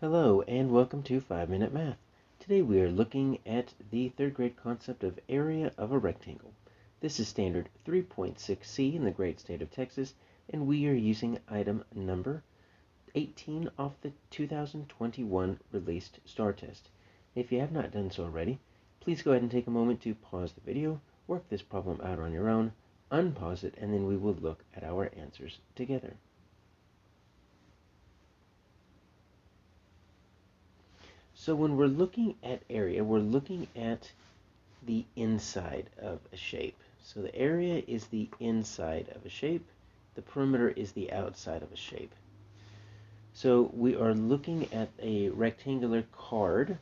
Hello and welcome to 5-Minute Math. Today we are looking at the third grade concept of area of a rectangle. This is standard 3.6C in the great state of Texas, and we are using item number 18 off the 2021 released STAAR test. If you have not done so already, please go ahead and take a moment to pause the video, work this problem out on your own, unpause it, and then we will look at our answers together. So when we're looking at area, we're looking at the inside of a shape. So the area is the inside of a shape. The perimeter is the outside of a shape. So we are looking at a rectangular card,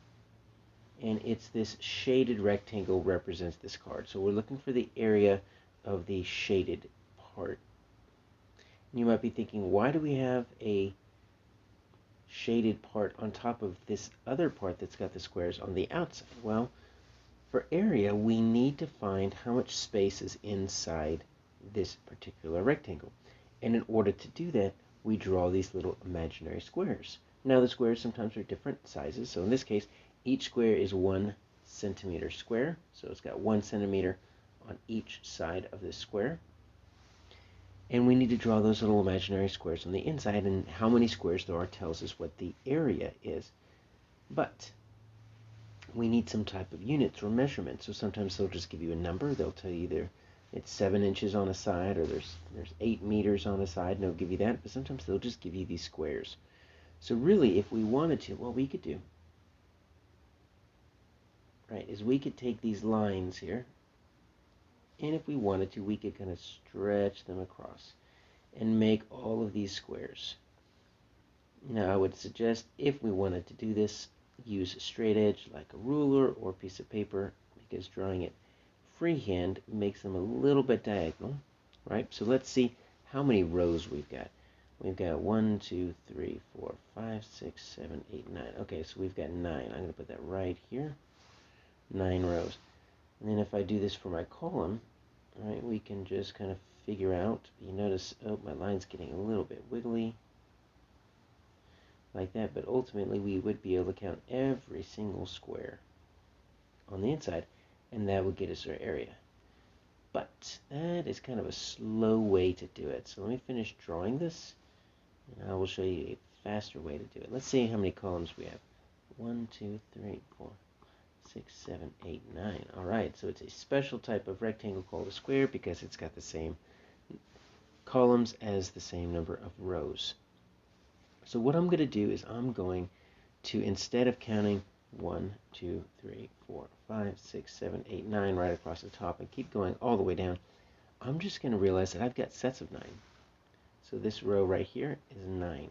and it's this shaded rectangle represents this card. So we're looking for the area of the shaded part. And you might be thinking, why do we have a shaded part on top of this other part that's got the squares on the outside? Well, for area, we need to find how much space is inside this particular rectangle. And in order to do that, we draw these little imaginary squares. Now, the squares sometimes are different sizes. So in this case, each square is 1 centimeter square. So it's got 1 centimeter on each side of this square. And we need to draw those little imaginary squares on the inside, and how many squares there are tells us what the area is. But we need some type of units or measurement. So sometimes they'll just give you a number. They'll tell you either it's 7 inches on a side, or there's 8 meters on a side, and they'll give you that. But sometimes they'll just give you these squares. So really, if we wanted to, what we could do, right, is we could take these lines here, and if we wanted to, we could kind of stretch them across and make all of these squares. Now, I would suggest, if we wanted to do this, use a straight edge like a ruler or a piece of paper, because drawing it freehand makes them a little bit diagonal, right? So let's see how many rows we've got. We've got 1, 2, 3, 4, 5, 6, 7, 8, 9. Okay, so we've got 9. I'm going to put that right here. 9 rows. And then if I do this for my column, right, we can just kind of figure out, you notice, oh, my line's getting a little bit wiggly, like that, but ultimately we would be able to count every single square on the inside, and that would get us our area. But that is kind of a slow way to do it. So let me finish drawing this, and I will show you a faster way to do it. Let's see how many columns we have. 1, 2, 3, 4. 6, 7, 8, 9. All right, so it's a special type of rectangle called a square because it's got the same columns as the same number of rows. So what I'm going to do is I'm going to, instead of counting 1, 2, 3, 4, 5, 6, 7, 8, 9 right across the top and keep going all the way down, I'm just going to realize that I've got sets of 9. So this row right here is 9.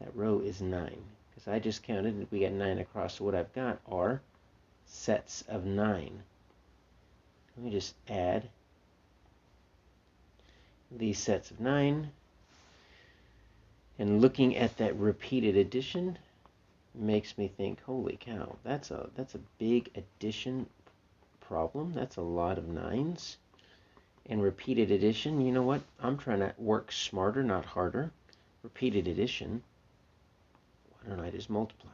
That row is 9. Because I just counted and we got 9 across. So what I've got are sets of 9. Let me just add these sets of 9. And looking at that repeated addition makes me think, holy cow, that's a big addition problem. That's a lot of 9s. And repeated addition, you know what? I'm trying to work smarter, not harder. Repeated addition, why don't I just multiply?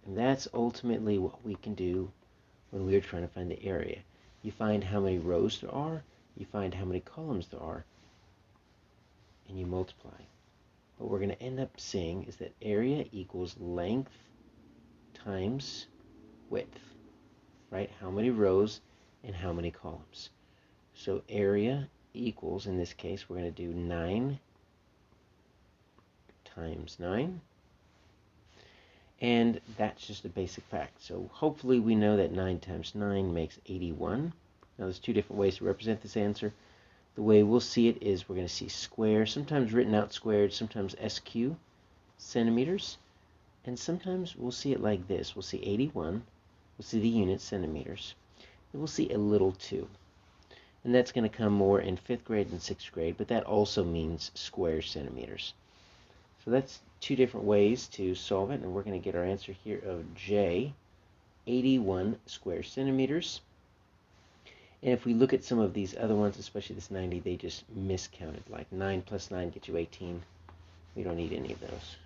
And that's ultimately what we can do when we are trying to find the area. You find how many rows there are, you find how many columns there are, and you multiply. What we're going to end up seeing is that area equals length times width, right? How many rows and how many columns. So area equals, in this case, we're going to do 9 times 9. And that's just a basic fact. So hopefully we know that 9 times 9 makes 81. Now there's two different ways to represent this answer. The way we'll see it is we're going to see square, sometimes written out squared, sometimes SQ, centimeters. And sometimes we'll see it like this. We'll see 81, we'll see the unit, centimeters. And we'll see a little 2. And that's going to come more in 5th grade and 6th grade, but that also means square centimeters. So that's two different ways to solve it, and we're going to get our answer here of J, 81 square centimeters. And if we look at some of these other ones, especially this 90, they just miscounted. Like 9 plus 9 gets you 18. We don't need any of those.